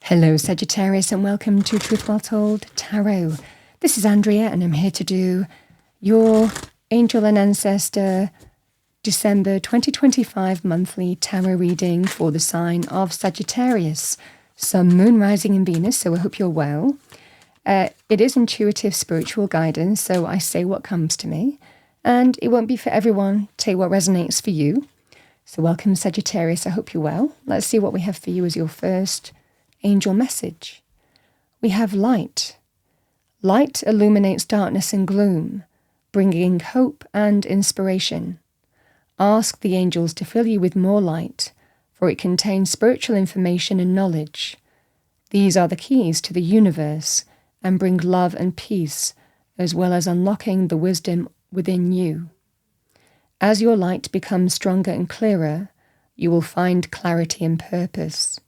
Hello Sagittarius and welcome to Truth Well Told Tarot. This is Andrea and I'm here to do your Angel and Ancestor December 2025 monthly tarot reading for the sign of Sagittarius, Sun, Moon, Rising and Venus, so I hope you're well. It is intuitive spiritual guidance, so I say what comes to me and it won't be for everyone. Take what resonates for you. So welcome Sagittarius, I hope you're well. Let's see what we have for you as your first angel message. We have light. Light illuminates darkness and gloom, bringing hope and inspiration. Ask the angels to fill you with more light, for it contains spiritual information and knowledge. These are the keys to the universe and bring love and peace, as well as unlocking the wisdom within you. As your light becomes stronger and clearer, you will find clarity and purpose.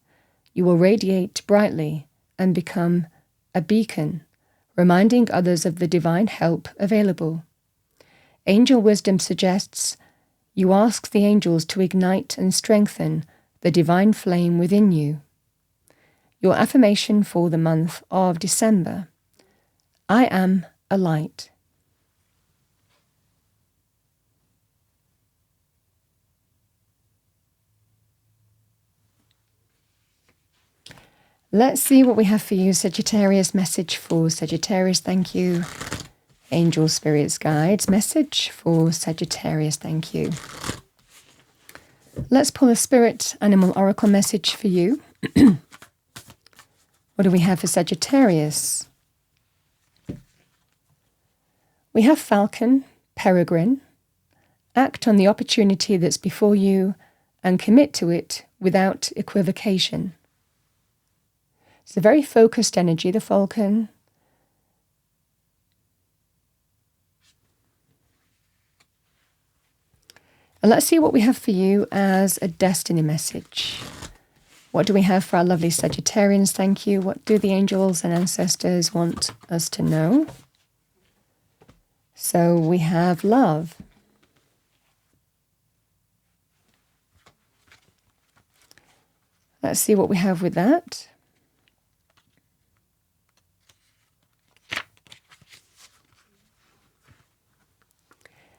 You will radiate brightly and become a beacon, reminding others of the divine help available. Angel wisdom suggests you ask the angels to ignite and strengthen the divine flame within you. Your affirmation for the month of December: I am a light. Let's see what we have for you, Sagittarius. Message for Sagittarius, thank you. Angel, spirits, guides, message for Sagittarius, thank you. Let's pull a spirit animal oracle message for you. What do we have for Sagittarius? We have falcon, peregrine. Act on the opportunity that's before you and commit to it without equivocation. It's a very focused energy, the falcon. And let's see what we have for you as a destiny message. What do we have for our lovely Sagittarians? Thank you. What do the angels and ancestors want us to know? So we have love. Let's see what we have with that.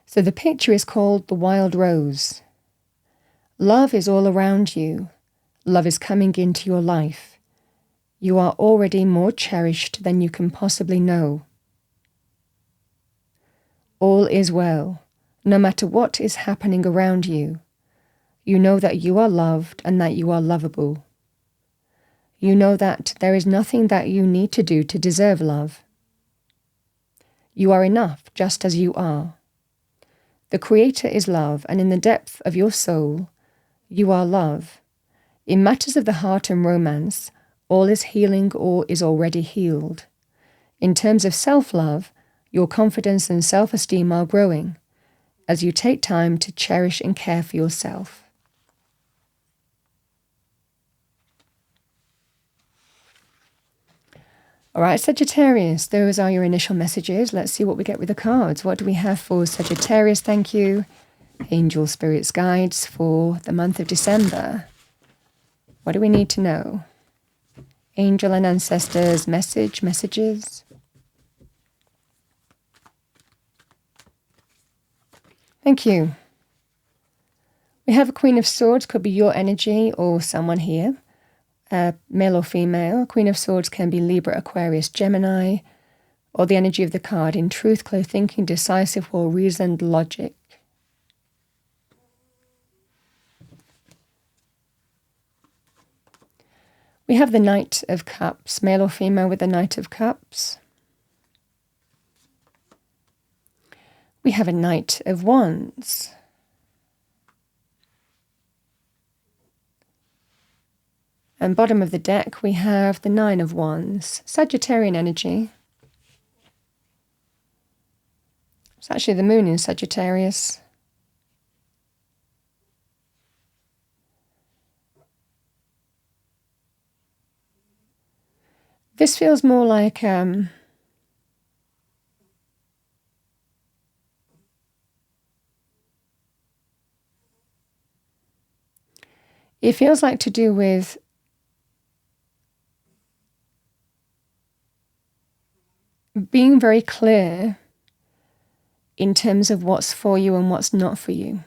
So the picture is called the wild rose. Love is all around you. Love is coming into your life. You are already more cherished than you can possibly know. All is well, no matter what is happening around you. You know that you are loved and that you are lovable. You know that there is nothing that you need to do to deserve love. You are enough just as you are. The Creator is love, and in the depth of your soul, you are love. In matters of the heart and romance, all is healing or is already healed. In terms of self-love, your confidence and self-esteem are growing as you take time to cherish and care for yourself. All right, Sagittarius, those are your initial messages. Let's see what we get with the cards. What do we have for Sagittarius? Thank you. Angel, spirits, guides for the month of December. What do we need to know? Angel and ancestors, messages. Thank you. We have a Queen of Swords, could be your energy or someone here. Male or female. Queen of Swords can be Libra, Aquarius, Gemini, or the energy of the card in truth, clear thinking, decisive or reasoned logic. We have the Knight of Cups, male or female with the Knight of Cups. We have a Knight of Wands. And bottom of the deck, we have the Nine of Wands, Sagittarian energy. It's actually the moon in Sagittarius. This feels more like it feels like to do with being very clear in terms of what's for you and what's not for you.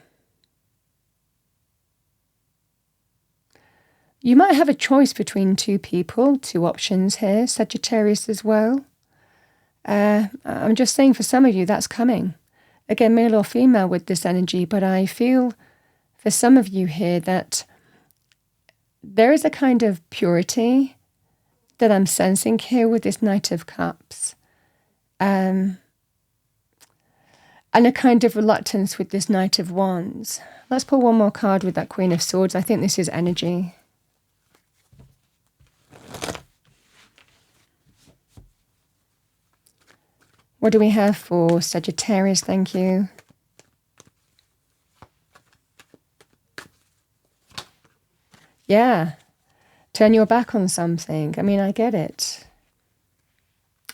You might have a choice between two people, two options here, Sagittarius as well. I'm just saying for some of you that's coming. Again, male or female with this energy, but I feel for some of you here that there is a kind of purity that I'm sensing here with this Knight of Cups. And a kind of reluctance with this Knight of Wands. Let's pull one more card with that Queen of Swords. I think this is energy. What do we have for Sagittarius? Thank you. Yeah. Turn your back on something. I mean, I get it.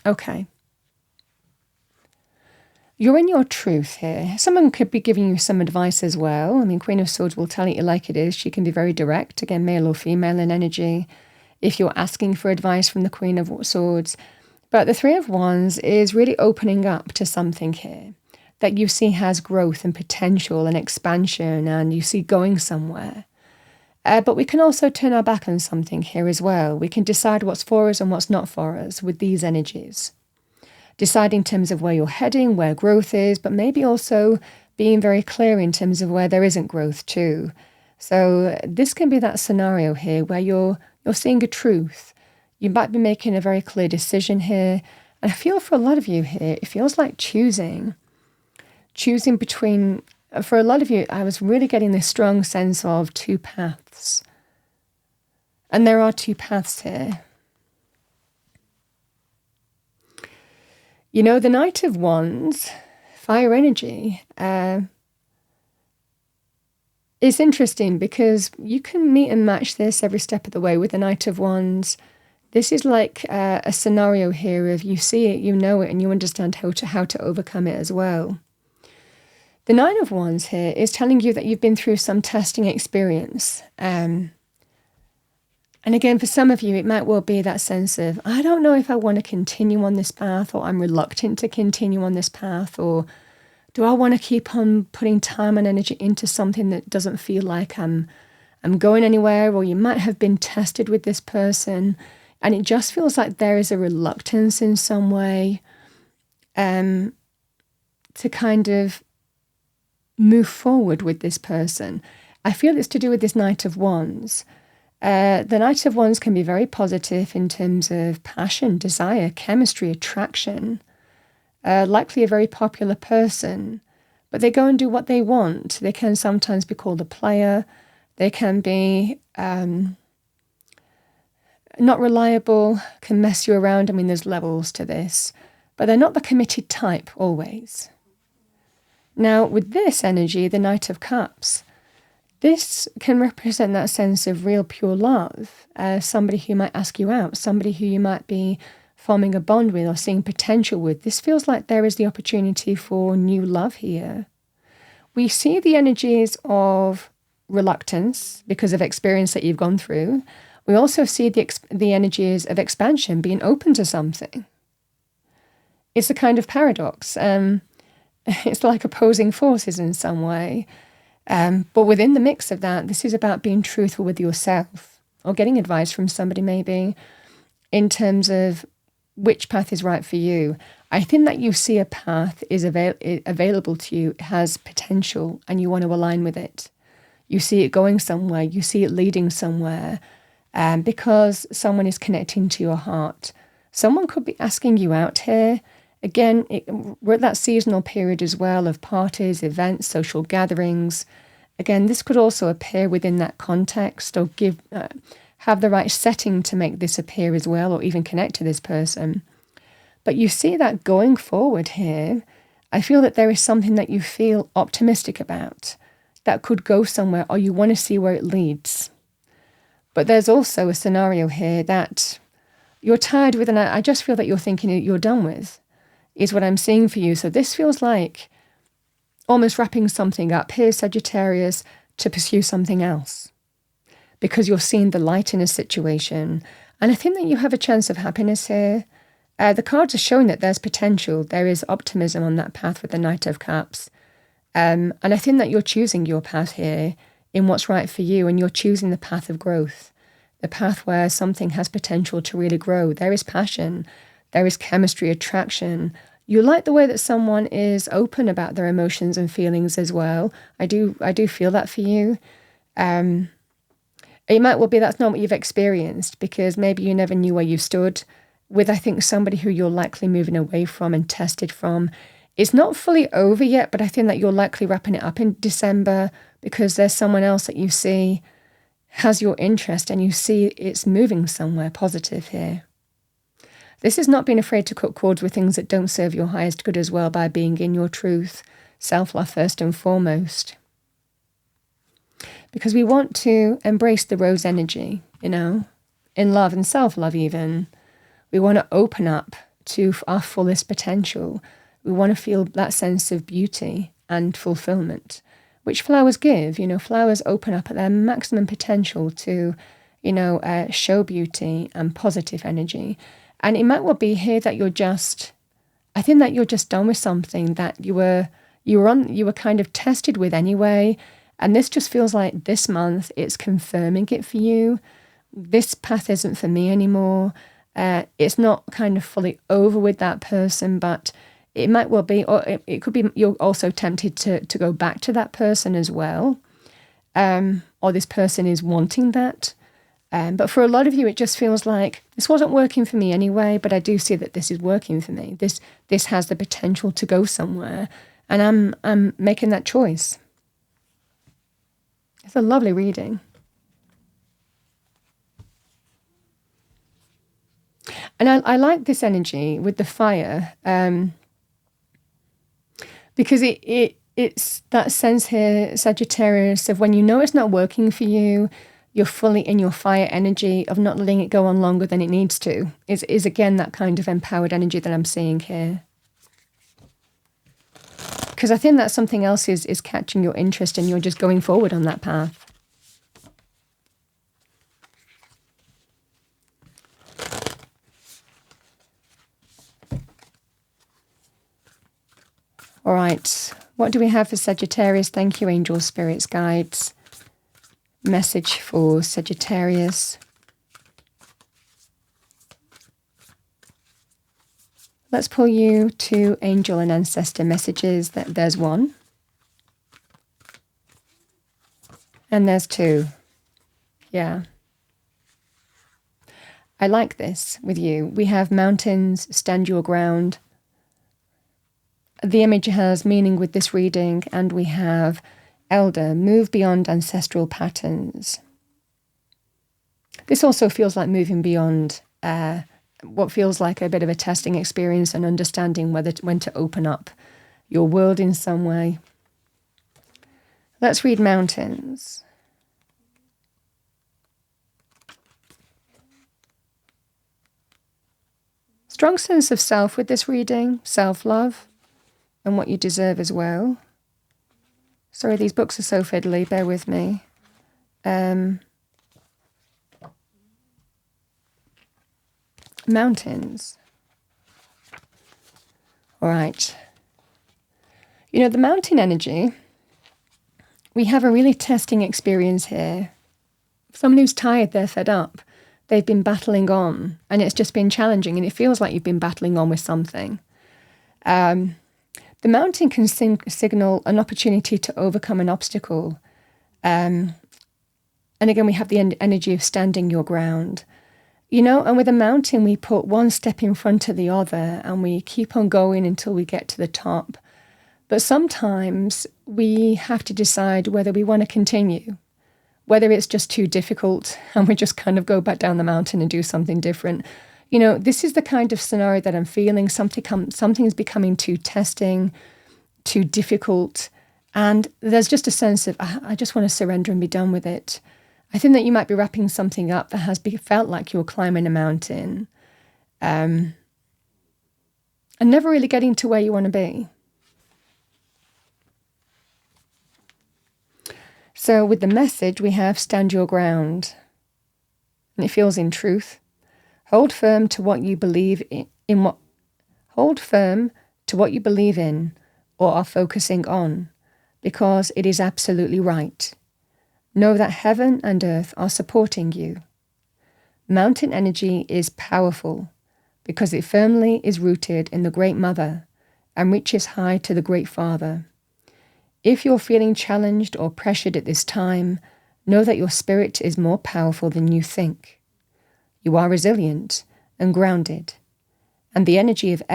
Okay. You're in your truth here. Someone could be giving you some advice as well. I mean, Queen of Swords will tell it you like it is. She can be very direct. Again, male or female in energy. If you're asking for advice from the Queen of Swords. But the Three of Wands is really opening up to something here that you see has growth and potential and expansion, and you see going somewhere. But we can also turn our back on something here as well. We can decide what's for us and what's not for us with these energies. Decide in terms of where you're heading, where growth is, but maybe also being very clear in terms of where there isn't growth too. So this can be that scenario here where you're seeing a truth. You might be making a very clear decision here. And I feel for a lot of you here, it feels like choosing between, for a lot of you, I was really getting this strong sense of two paths. And there are two paths here. You know, the Knight of Wands, fire energy, is interesting because you can meet and match this every step of the way with the Knight of Wands. This is like a scenario here of you see it, you know it, and you understand how to overcome it as well. The Nine of Wands here is telling you that you've been through some testing experience. And again, for some of you, it might well be that sense of, I don't know if I want to continue on this path, or I'm reluctant to continue on this path, or do I want to keep on putting time and energy into something that doesn't feel like I'm going anywhere, or you might have been tested with this person. And it just feels like there is a reluctance in some way to kind of move forward with this person. I feel it's to do with this Knight of Wands. The Knight of Wands can be very positive in terms of passion, desire, chemistry, attraction. Likely a very popular person, but they go and do what they want. They can sometimes be called a player. They can be not reliable, can mess you around. I mean, there's levels to this, but they're not the committed type always. Now, with this energy, the Knight of Cups, this can represent that sense of real pure love, somebody who might ask you out, somebody who you might be forming a bond with or seeing potential with. This feels like there is the opportunity for new love here. We see the energies of reluctance because of experience that you've gone through. We also see the energies of expansion, being open to something. It's a kind of paradox. It's like opposing forces in some way. But within the mix of that, this is about being truthful with yourself or getting advice from somebody maybe in terms of which path is right for you. I think that you see a path is available to you, has potential, and you want to align with it. You see it going somewhere. You see it leading somewhere. Because someone is connecting to your heart. Someone could be asking you out here. Again, we're at that seasonal period as well of parties, events, social gatherings. Again, this could also appear within that context or have the right setting to make this appear as well, or even connect to this person. But you see that going forward here, I feel that there is something that you feel optimistic about that could go somewhere, or you want to see where it leads. But there's also a scenario here that you're tired with, and I just feel that you're thinking you're done with, is what I'm seeing for you. So this feels like almost wrapping something up here, Sagittarius, to pursue something else. Because you're seeing the light in a situation. And I think that you have a chance of happiness here. The cards are showing that there's potential. There is optimism on that path with the Knight of Cups. And I think that you're choosing your path here in what's right for you, and you're choosing the path of growth, the path where something has potential to really grow. There is passion, there is chemistry, attraction. You like the way that someone is open about their emotions and feelings as well. I do feel that for you. It might well be that's not what you've experienced, because maybe you never knew where you stood with, I think, somebody who you're likely moving away from and tested from. It's not fully over yet, but I think that you're likely wrapping it up in December, because there's someone else that you see has your interest and you see it's moving somewhere positive here. This is not being afraid to cut cords with things that don't serve your highest good as well, by being in your truth, self-love first and foremost. Because we want to embrace the rose energy, in love and self-love even. We want to open up to our fullest potential. We want to feel that sense of beauty and fulfillment, which flowers give. Flowers open up at their maximum potential to, show beauty and positive energy. And it might well be here that I think that you're just done with something that you were kind of tested with anyway. And this just feels like this month it's confirming it for you. This path isn't for me anymore. It's not kind of fully over with that person, but it might well be, or it could be you're also tempted to go back to that person as well. Or this person is wanting that. But for a lot of you, it just feels like this wasn't working for me anyway, but I do see that this is working for me. This has the potential to go somewhere, and I'm making that choice. It's a lovely reading. And I like this energy with the fire, because it's that sense here, Sagittarius, of when you know it's not working for you, you're fully in your fire energy of not letting it go on longer than it needs to. Is again that kind of empowered energy that I'm seeing here. Because I think that something else is catching your interest and you're just going forward on that path. All right, what do we have for Sagittarius? Thank you, angels, spirits, guides. Message for Sagittarius. Let's pull you two angel and ancestor messages. There's one. And there's two. Yeah. I like this with you. We have mountains, stand your ground. The image has meaning with this reading, and we have elder, move beyond ancestral patterns. This also feels like moving beyond what feels like a bit of a testing experience and understanding when to open up your world in some way. Let's read mountains. Strong sense of self with this reading, self-love, and what you deserve as well. Sorry, these books are so fiddly, bear with me. Mountains. All right. The mountain energy, we have a really testing experience here. Someone who's tired, they're fed up. They've been battling on, and it's just been challenging, and it feels like you've been battling on with something. The mountain can signal an opportunity to overcome an obstacle. And again, we have the energy of standing your ground. And with a mountain, we put one step in front of the other, and we keep on going until we get to the top. But sometimes we have to decide whether we want to continue, whether it's just too difficult, and we just kind of go back down the mountain and do something different. This is the kind of scenario that I'm feeling. Something is becoming too testing, too difficult. And there's just a sense of, I just want to surrender and be done with it. I think that you might be wrapping something up that has felt like you're climbing a mountain and never really getting to where you want to be. So with the message, we have stand your ground. And it feels in truth. Hold firm to what you believe in what hold firm to what you believe in or are focusing on, because it is absolutely right. Know that heaven and earth are supporting you. Mountain energy is powerful because it firmly is rooted in the Great Mother and reaches high to the Great Father. If you're feeling challenged or pressured at this time, know that your spirit is more powerful than you think. You are resilient and grounded, and the energy and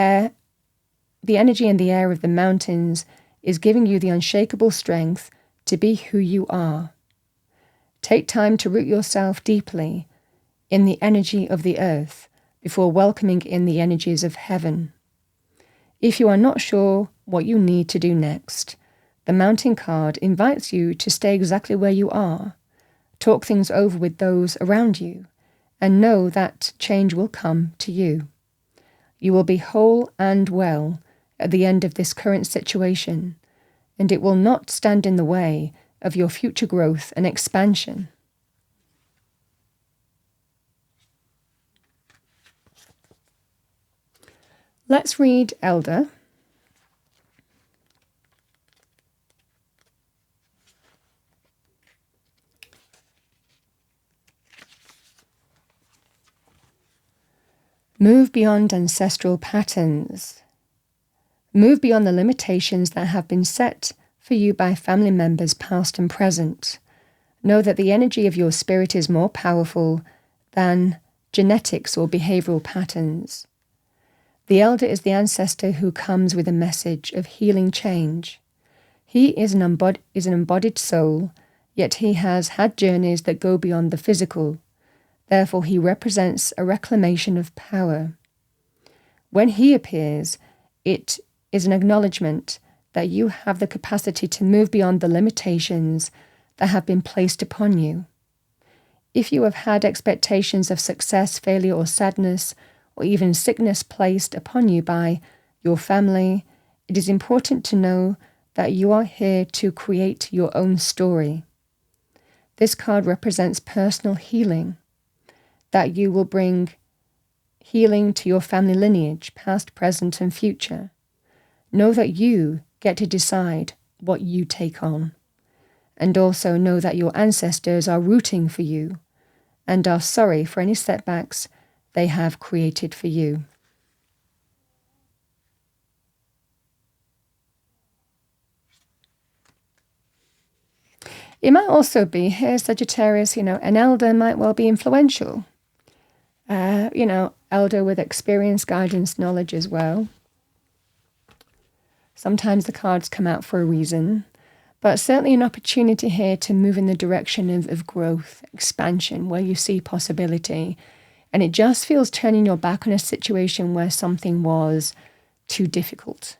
the air of the mountains is giving you the unshakable strength to be who you are. Take time to root yourself deeply in the energy of the earth before welcoming in the energies of heaven. If you are not sure what you need to do next, the Mountain card invites you to stay exactly where you are, talk things over with those around you, and know that change will come to you. You will be whole and well at the end of this current situation, and it will not stand in the way of your future growth and expansion. Let's read Elder. Move beyond ancestral patterns. Move beyond the limitations that have been set for you by family members past and present. Know that the energy of your spirit is more powerful than genetics or behavioral patterns. The Elder is the ancestor who comes with a message of healing change. He is an embodied soul, yet he has had journeys that go beyond the physical. Therefore, he represents a reclamation of power. When he appears, it is an acknowledgement that you have the capacity to move beyond the limitations that have been placed upon you. If you have had expectations of success, failure, or sadness, or even sickness placed upon you by your family, it is important to know that you are here to create your own story. This card represents personal healing, that you will bring healing to your family lineage, past, present, and future. Know that you get to decide what you take on. And also know that your ancestors are rooting for you and are sorry for any setbacks they have created for you. It might also be, here Sagittarius, an elder might well be influential. Elder with experience, guidance, knowledge as well. Sometimes the cards come out for a reason, but certainly an opportunity here to move in the direction of growth, expansion, where you see possibility. And it just feels turning your back on a situation where something was too difficult.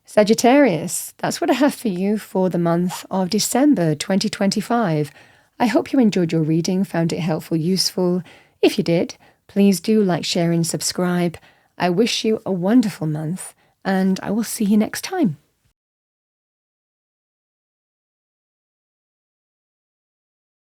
Sagittarius, that's what I have for you for the month of December 2025. I hope you enjoyed your reading, found it helpful, useful. If you did, please do like, share, and subscribe. I wish you a wonderful month, and I will see you next time.